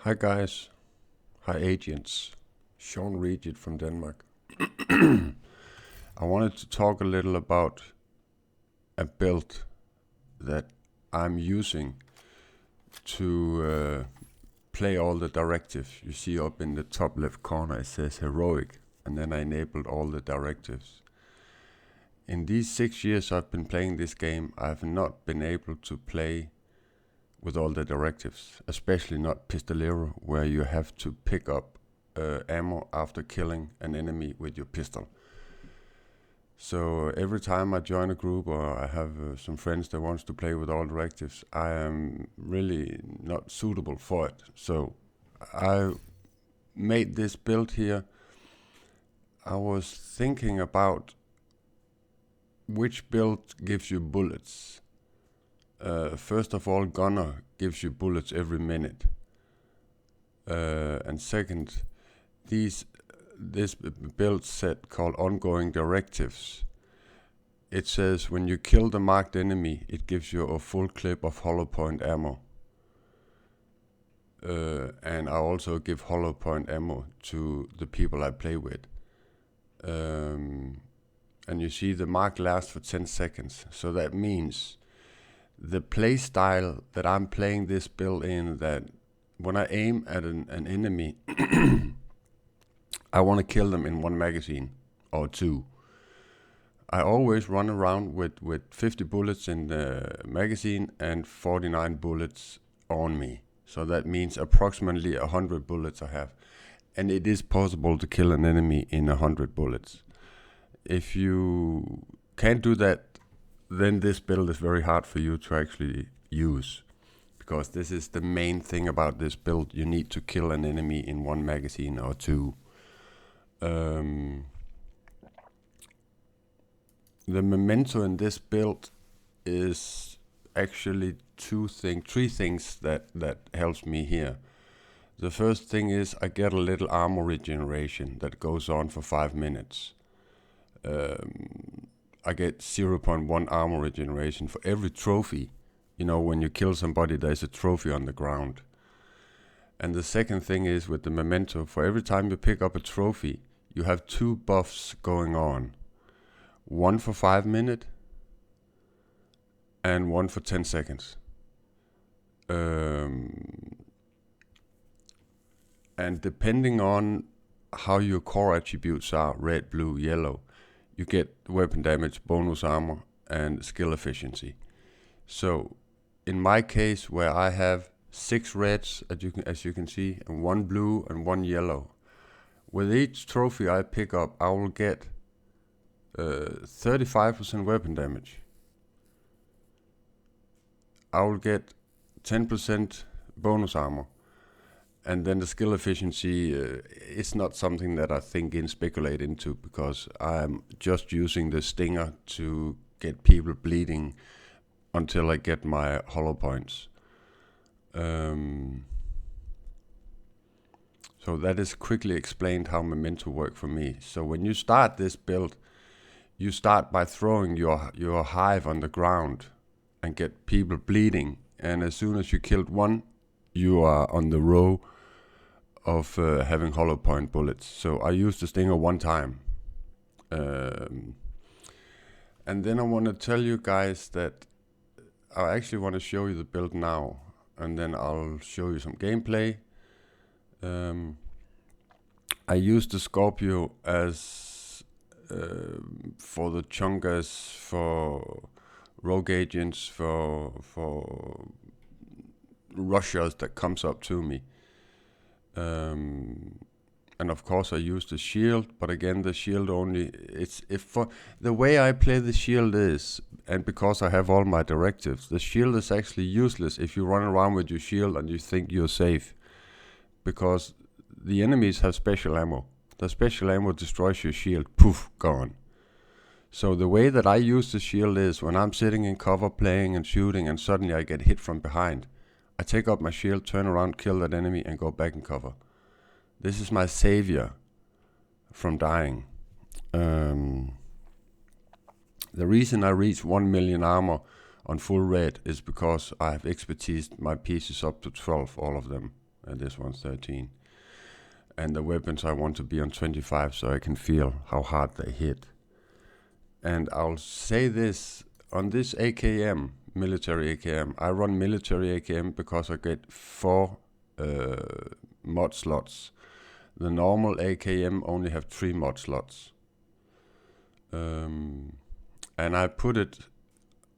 Hi guys, hi agents, Sean Riget from Denmark. I wanted to talk a little about a build that I'm using to play all the directives. You see up in the top left corner it says heroic, and then I enabled all the directives. In these 6 years I've been playing this game, I've not been able to play with all the directives, especially not Pistolero, where you have to pick up ammo after killing an enemy with your pistol. So every time I join a group or I have some friends that wants to play with all directives, I am really not suitable for it. So I made this build here. I was thinking about which build gives you bullets. First of all, Gunner gives you bullets every minute. And second, this build set called ongoing directives. It says when you kill the marked enemy, it gives you a full clip of hollow point ammo. And I also give hollow point ammo to the people I play with. And you see the mark lasts for 10 seconds. So that means the play style that I'm playing this build in, that when I aim at an enemy, I want to kill them in one magazine or two. I always run around with 50 bullets in the magazine and 49 bullets on me. So that means approximately 100 bullets I have. And it is possible to kill an enemy in 100 bullets. If you can't do that, then this build is very hard for you to actually use. Because this is the main thing about this build. You need to kill an enemy in one magazine or two. The memento in this build is actually three things that helps me here. The first thing is I get a little armor regeneration that goes on for 5 minutes. I get 0.1 armor regeneration for every trophy. You know, when you kill somebody, there's a trophy on the ground. And the second thing is with the memento, for every time you pick up a trophy, you have 2 buffs going on. One for 5 minutes and one for 10 seconds. And depending on how your core attributes are, red, blue, yellow, you get weapon damage, bonus armor, and skill efficiency. So in my case, where I have 6 reds, as you can see, and 1 blue and 1 yellow, with each trophy I pick up, I will get 35% weapon damage. I will get 10% bonus armor. And then the skill efficiency is not something that I think and speculate into, because I'm just using the stinger to get people bleeding until I get my hollow points. So that is quickly explained how memento work for me. So when you start this build, you start by throwing your hive on the ground and get people bleeding. And as soon as you killed one, you are on the row of having hollow point bullets. So I used the stinger one time. And then I want to tell you guys that I actually want to show you the build now. And then I'll show you some gameplay. I used the Scorpio as for the chungas, for rogue agents, for rushers that comes up to me. And of course I use the shield, but again the shield only, the way I play the shield is, and because I have all my directives, the shield is actually useless if you run around with your shield and you think you're safe, because the enemies have special ammo. The special ammo destroys your shield, poof, gone. So the way that I use the shield is when I'm sitting in cover playing and shooting and suddenly I get hit from behind, I take up my shield, turn around, kill that enemy and go back in cover. This is my savior from dying. The reason I reach 1 million armor on full red is because I have expertised my pieces up to 12, all of them. and this one's 13. And the weapons I want to be on 25 so I can feel how hard they hit. And I'll say this, on this AKM, military AKM, I run military AKM because I get 4 mod slots. The normal AKM only have 3 mod slots. And I put it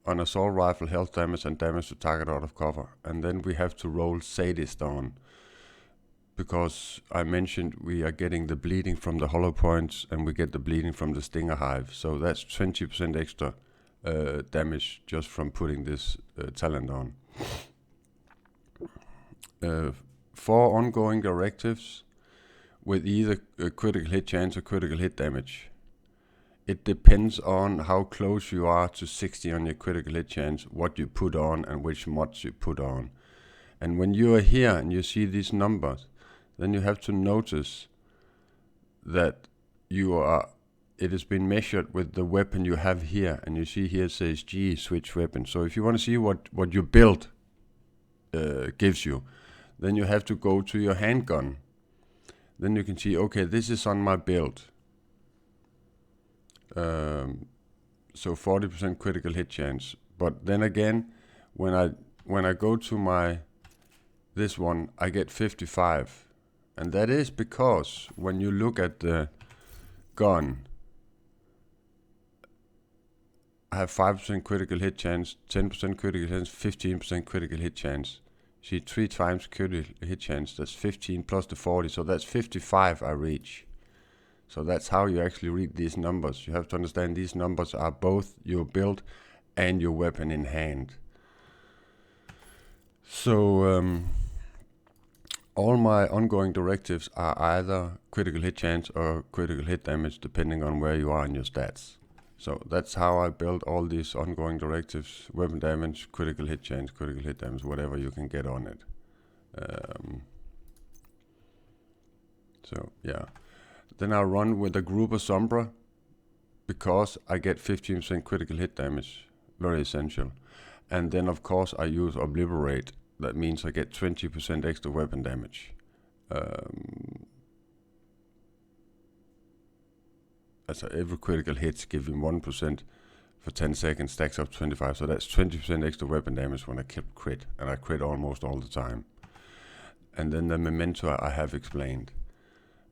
on assault rifle, health damage and damage to target out of cover. And then we have to roll sadist on, because I mentioned we are getting the bleeding from the hollow points and we get the bleeding from the stinger hive. So that's 20% extra damage just from putting this talent on. 4 ongoing directives with either a critical hit chance or critical hit damage. It depends on how close you are to 60 on your critical hit chance, what you put on and which mods you put on. And when you are here and you see these numbers, then you have to notice that it has been measured with the weapon you have here, and you see here it says G, switch weapon. So if you want to see what your build gives you, then you have to go to your handgun. Then you can see, okay, this is on my build. So 40% critical hit chance. But then again, when I go to this one, I get 55. And that is because when you look at the gun, I have 5% critical hit chance, 10% critical chance, 15% critical hit chance. See, 3 times critical hit chance, that's 15 plus the 40, so that's 55 I reach. So that's how you actually read these numbers. You have to understand these numbers are both your build and your weapon in hand. So all my ongoing directives are either critical hit chance or critical hit damage, depending on where you are in your stats. So that's how I build all these ongoing directives: weapon damage, critical hit chance, critical hit damage, whatever you can get on it. So yeah. Then I run with a group of Sombra because I get 15% critical hit damage, very essential. And then of course I use Obliterate. That means I get 20% extra weapon damage. So every critical hits give him 1% for 10 seconds, stacks up 25. So that's 20% extra weapon damage when I crit. And I crit almost all the time. And then the memento I have explained.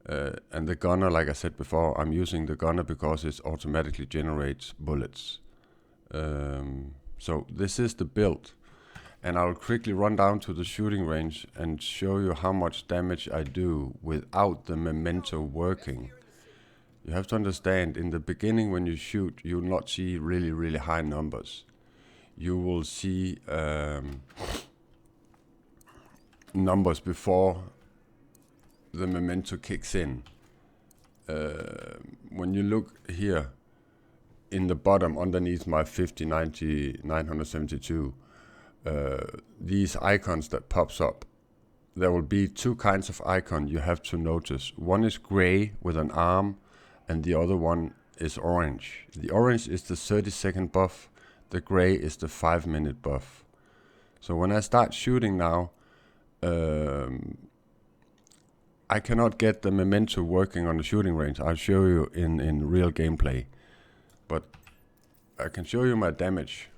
And the gunner, like I said before, I'm using the gunner because it automatically generates bullets. So this is the build. And I'll quickly run down to the shooting range and show you how much damage I do without the memento working. You have to understand, in the beginning when you shoot, you will not see really, really high numbers. You will see numbers before the memento kicks in. When you look here in the bottom underneath my 50, 90, 972, these icons that pops up, there will be 2 kinds of icon you have to notice. One is gray with an arm and the other one is orange. The orange is the 30-second buff, the gray is the 5-minute buff. So when I start shooting now, I cannot get the memento working on the shooting range. I'll show you in real gameplay, but I can show you my damage.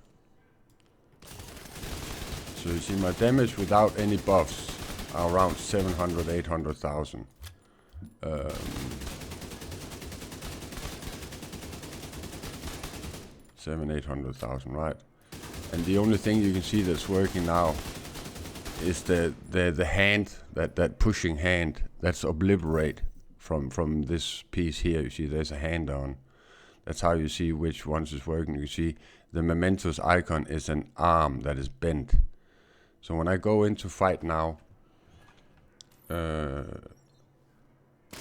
So you see my damage without any buffs are around 700, 800,000. 800,000, right? And the only thing you can see that's working now is the hand, that pushing hand. That's Obliterate from this piece here. You see there's a hand on. That's how you see which ones is working. You see the mementos icon is an arm that is bent. So when I go into fight now, and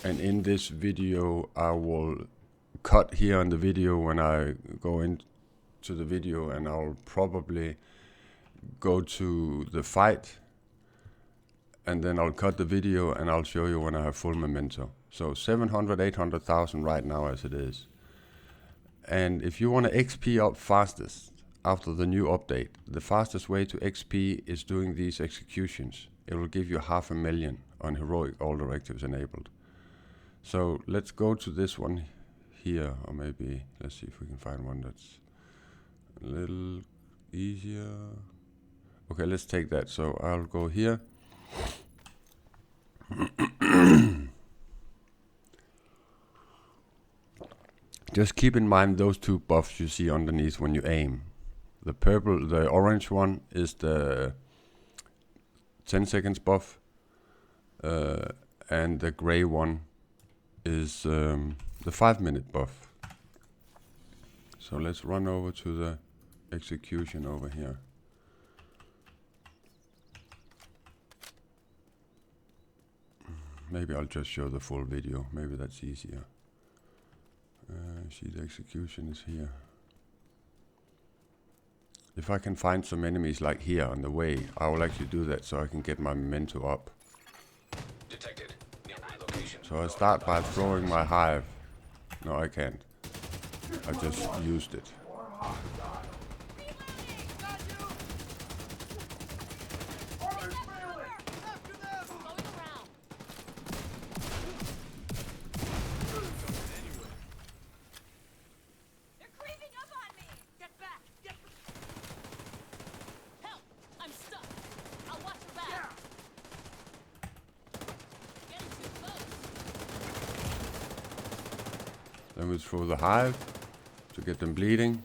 in this video I will cut here on the video when I go into the video, and I'll probably go to the fight, and then I'll cut the video and I'll show you when I have full memento. So 700, 800,000 right now as it is. And if you want to XP up fastest after the new update, the fastest way to XP is doing these executions. it will give you 500,000 on heroic, all directives enabled. So let's go to this one here, or maybe let's see if we can find one that's a little easier. Okay, let's take that. So I'll go here. Just keep in mind those two buffs you see underneath when you aim. The orange one is the 10 seconds buff, and the gray one is the 5-minute buff. So let's run over to the execution over here. Maybe I'll just show the full video, maybe that's easier. See, the execution is here. If I can find some enemies like here on the way, I will actually do that so I can get my memento up. Detected. Nearby location. So I start by throwing my hive. No, I can't. I just used it. Then we throw the hive to get them bleeding.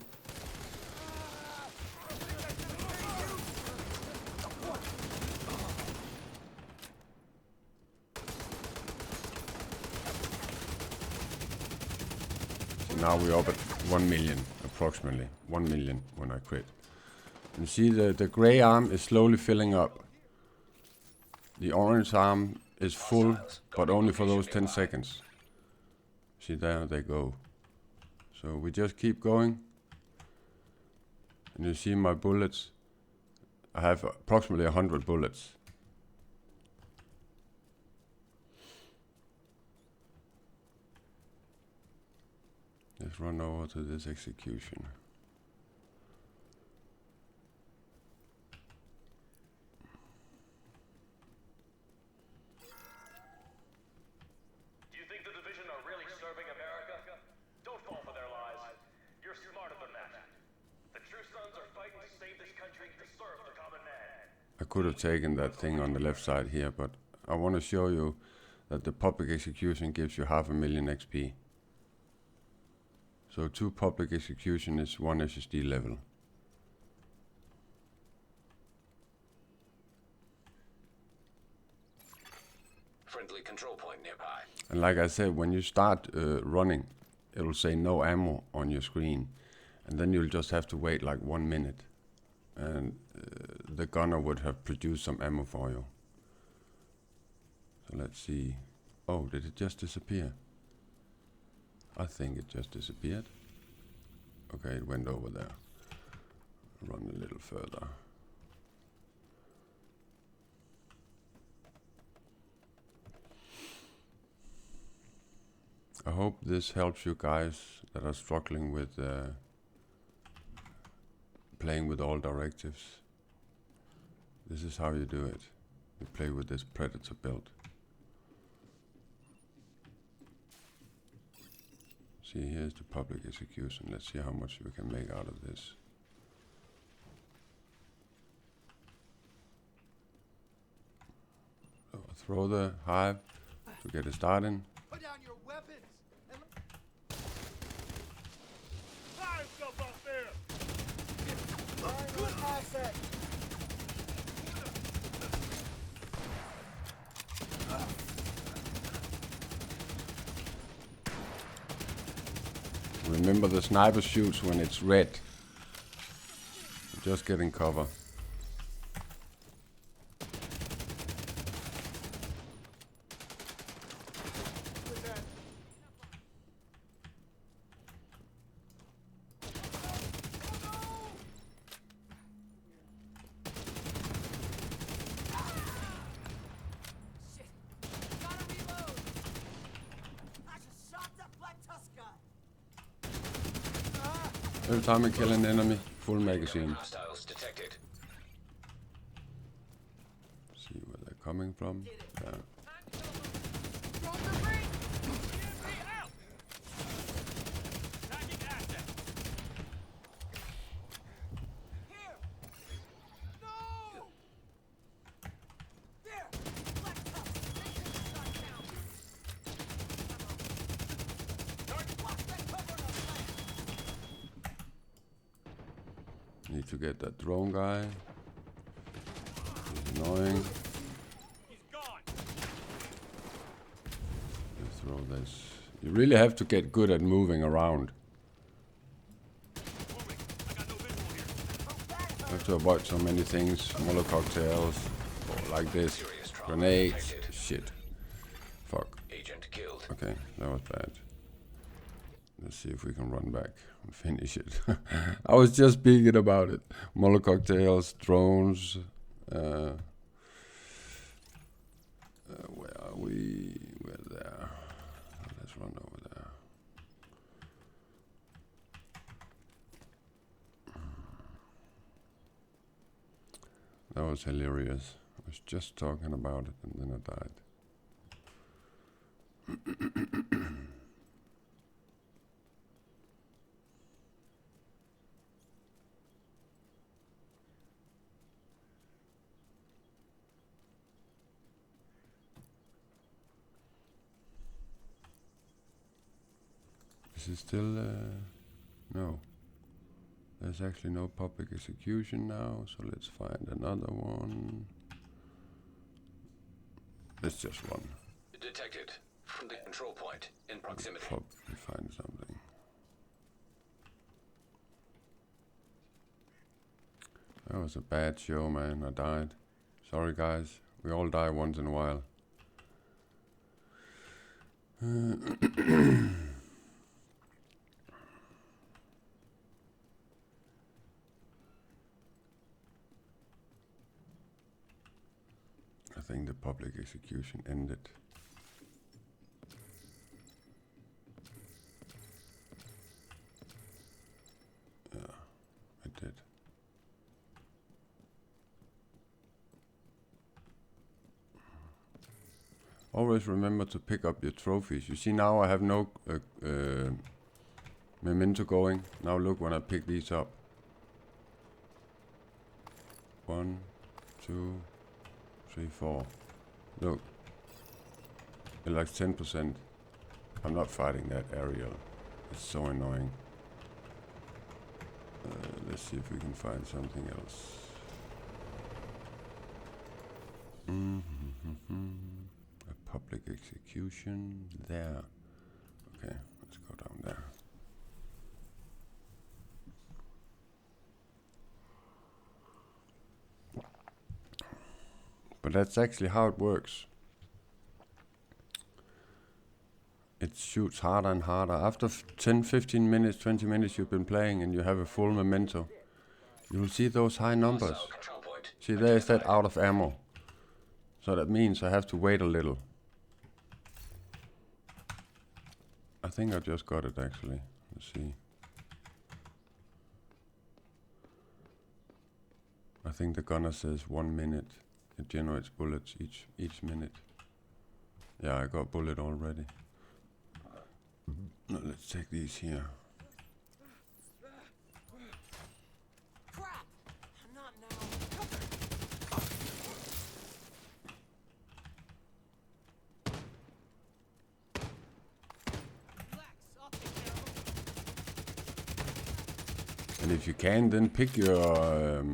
So now we're up at 1 million, approximately 1 million when I quit. You see the gray arm is slowly filling up. The orange arm is full, but only for those 10 seconds. See, there they go. So we just keep going. And you see my bullets. I have approximately 100 bullets. Let's run over to this execution. I could have taken that thing on the left side here, but I want to show you that the public execution gives you 500,000 XP. So 2 public execution is 1 SSD level. Friendly control point nearby. And like I said, when you start running, it will say no ammo on your screen, and then you'll just have to wait like 1 minute, and the gunner would have produced some ammo for you. So let's see. Oh, did it just disappear? I think it just disappeared. Okay, it went over there. Run a little further. I hope this helps you guys that are struggling with playing with all directives. This is how you do it. You play with this Predator build. See, here's the public execution. Let's see how much we can make out of this. So I throw the hive to get it started. Put down your weapons and fire yourself up there. Asset. Remember, the sniper shoots when it's red. Just getting cover. Every time I kill an enemy, full magazine. Hostiles detected. See where they're coming from? Yeah. Need to get that drone guy. He's annoying. Let's throw this. You really have to get good at moving around. You have to avoid so many things. Molotov cocktails, like this. Grenades. Shit. Fuck. Agent killed. Okay, that was bad. Let's see if we can run back and finish it. I was just speaking about it. Molotov cocktails, drones. Where are we? We're there. Let's run over there. That was hilarious. I was just talking about it and then I died. Is it still, no. There's actually no public execution now, so let's find another one. Let's just run. Detected. From the control point in proximity. Probably find something. That was a bad show, man. I died. Sorry, guys. We all die once in a while. I think the public execution ended. Yeah, it did. Always remember to pick up your trophies. You see now I have no memento going. Now look when I pick these up. 1, 2, 3, 4. Look. It like 10%. I'm not fighting that aerial. It's so annoying. Let's see if we can find something else. A public execution there. Okay, let's go down there. But that's actually how it works. It shoots harder and harder. After 10, 15 minutes, 20 minutes you've been playing and you have a full memento, you will see those high numbers. Control point. See, there is that out of ammo. So that means I have to wait a little. I think I just got it actually. Let's see. I think the gunner says 1 minute. It generates bullets each minute. Yeah, I got bullet already. No, let's take these here. Crap! Not now. And if you can, then pick your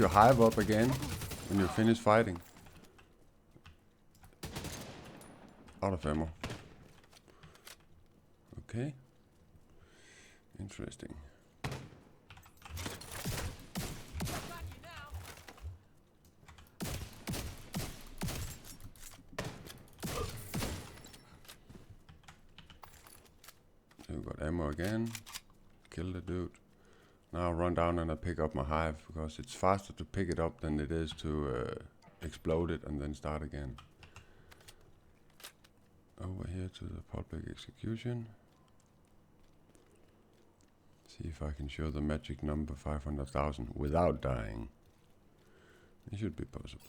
hive up again when you finish fighting. Out of ammo. Okay. Interesting. So we got ammo again. Kill the dude. Now I run down and I pick up my hive because it's faster to pick it up than it is to explode it and then start again. Over here to the public execution. See if I can show the magic number 500,000 without dying. It should be possible.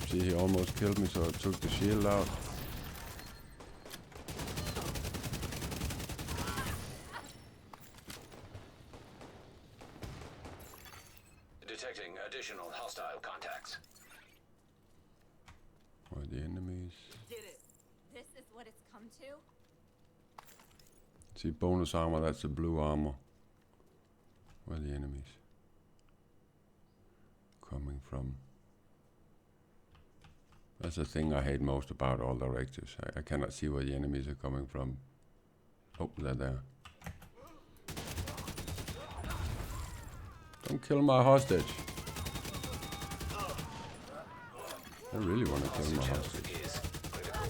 See, he almost killed me, so I took the shield out. Detecting additional hostile contacts. Where are the enemies? Did it. This is what it's come to? See, bonus armor, that's the blue armor. Where are the enemies coming from? That's the thing I hate most about all directives. I cannot see where the enemies are coming from. Oh, they're there. Don't kill my hostage. I really want to kill my hostage. Is critical.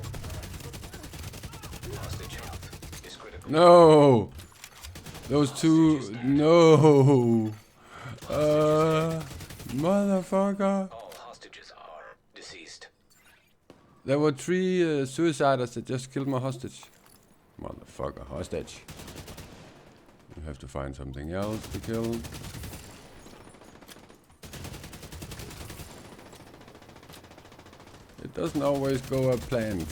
Hostage health is critical. No! Those two... No! Motherfucker! All hostages are deceased. There were 3 suiciders that just killed my hostage. Motherfucker, hostage. You have to find something else to kill. It doesn't always go as planned.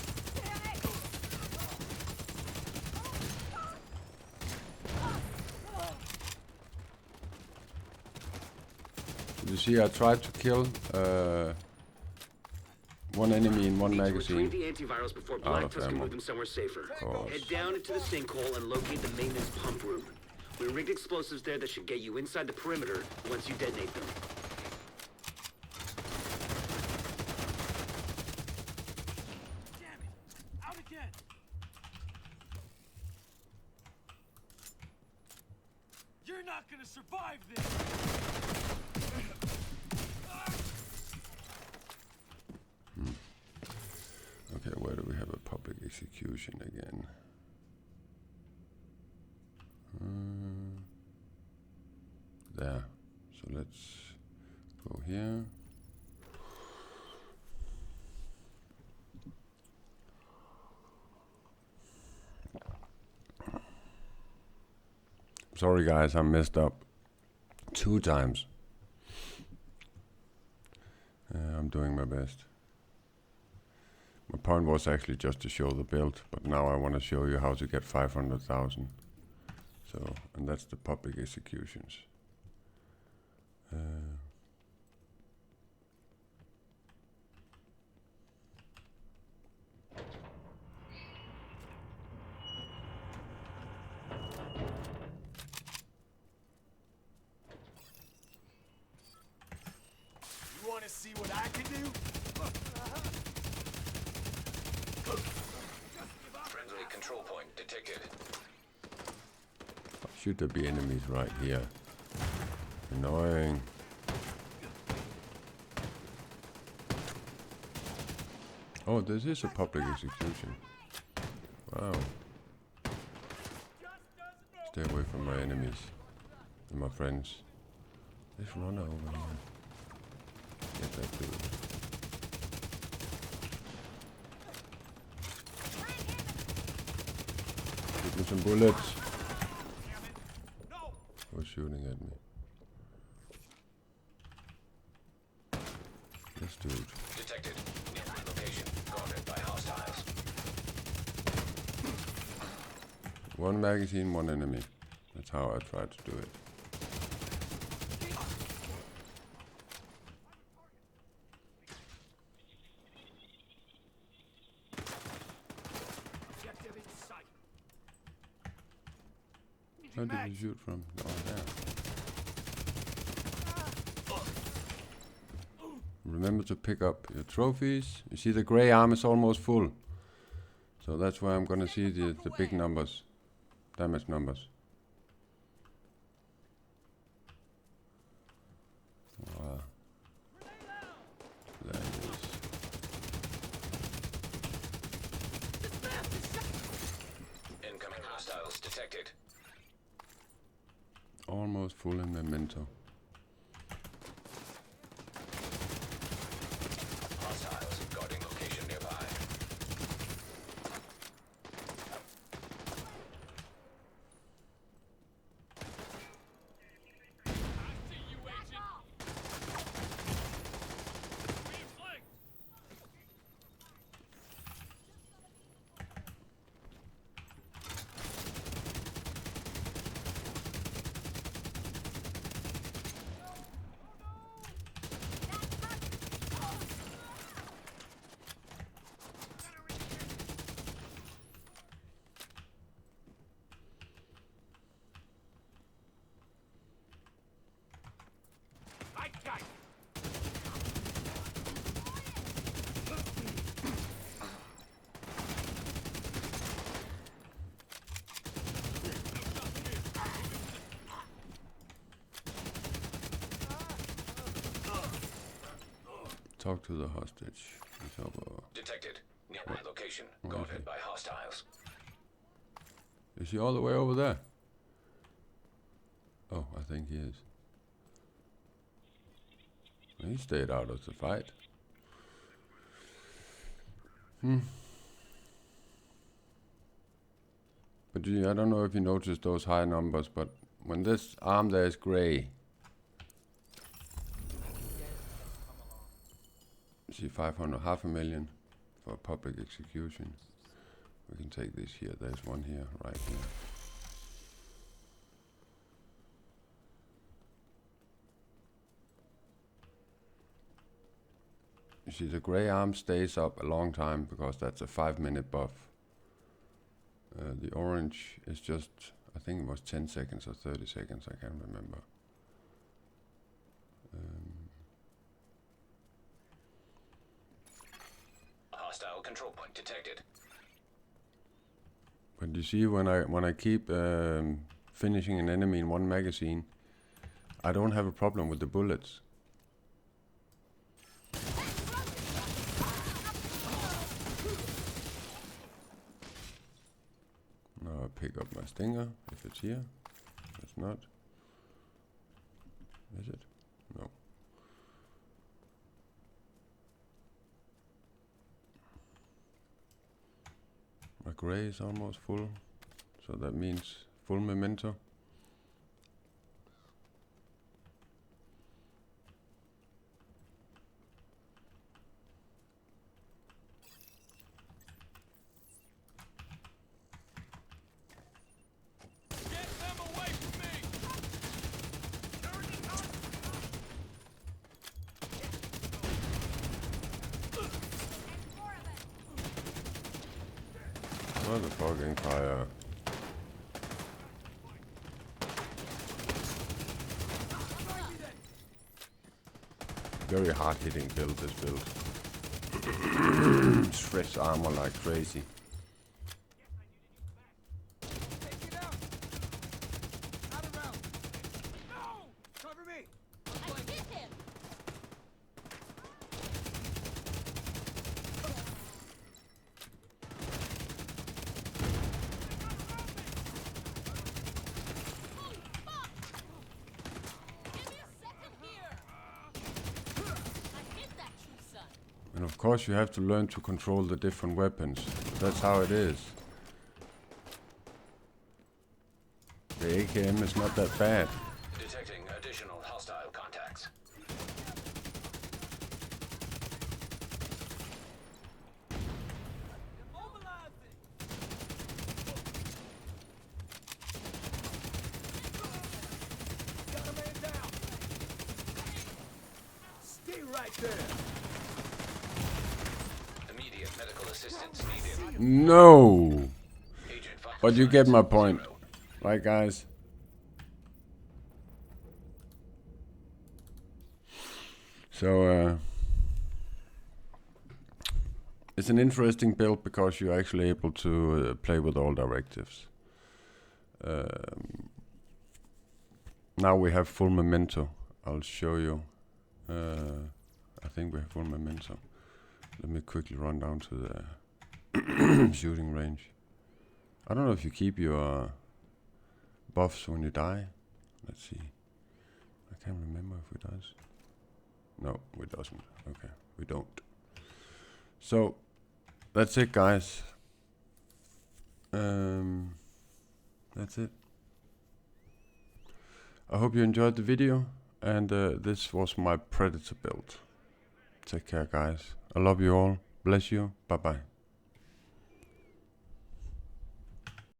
You see, I tried to kill one enemy in one magazine. Retrieve the antivirals before Out Black of Tusk can ammo. move them somewhere safer. Course. Head down into the sinkhole and locate the maintenance pump room. We rigged explosives there that should get you inside the perimeter once you detonate them. Damn it! Out again! You're not gonna survive this! Okay, where do we have a public execution again? There. So let's go here. Sorry guys, I messed up 2 times. I'm doing my best. My point was actually just to show the build, but now I want to show you how to get 500,000. So, and that's the public executions. You wanna see what I can do? Friendly control point detected. Should there be enemies right here? Annoying. Oh, this is a public execution. Wow. Stay away from my enemies and my friends. This runner over here. Get that dude. Give me some bullets. No! Who's shooting at me? This dude. Detected. Nearby location. Guarded by hostiles. 1 magazine, 1 enemy. That's how I try to do it. Objective in sight. Where did you shoot from? Oh, there. Remember to pick up your trophies. You see the gray arm is almost full. So that's where I'm gonna see the big numbers. damage numbers. There it is. Incoming hostiles detected. Almost full in memento. Hostiles guarding location nearby. I see you, agent. Being flanked. I got you. Talk to the hostage. He's over. Detected. Nearby location. Where is Guarded he? by hostiles. Is he all the way over there? Oh, I think he is. He stayed out of the fight. But I don't know if you noticed those high numbers, but when this arm there is gray, see 500, half a million for public execution. We can take this here. There's one here, right here. You see the gray arm stays up a long time because that's a 5-minute buff. The orange is just, I think it was 10 seconds or 30 seconds, I can't remember. Hostile control point detected. But you see, when I keep finishing an enemy in one magazine, I don't have a problem with the bullets. Now I pick up my stinger, if it's here. It's not. Is it? No. My gray is almost full, so that means full memento. Get them away from me. Motherfucking fire. Very hard hitting build, this build. Stretch armor like crazy. Take it out. Out of round. No! Cover me. I hit him! Give me a second here! I hit that true son. And of course you have to learn to control the different weapons. That's how it is. The AKM is not that bad. Detecting additional hostile contacts. Immobilize it. Got a man down. Stay right there. Immediate medical assistance needed. No! Agent But you get my 550. point. Right, guys? So, it's an interesting build because you're actually able to play with all directives. Now we have full memento. I'll show you. I think we have full memento. Let me quickly run down to the shooting range. I don't know if you keep your buffs when you die. Let's see. I can't remember if it does. No, it doesn't. Okay, we don't. So that's it, guys. That's it. I hope you enjoyed the video, and this was my Predator build. Take care, guys. I love you all. Bless you. Bye bye.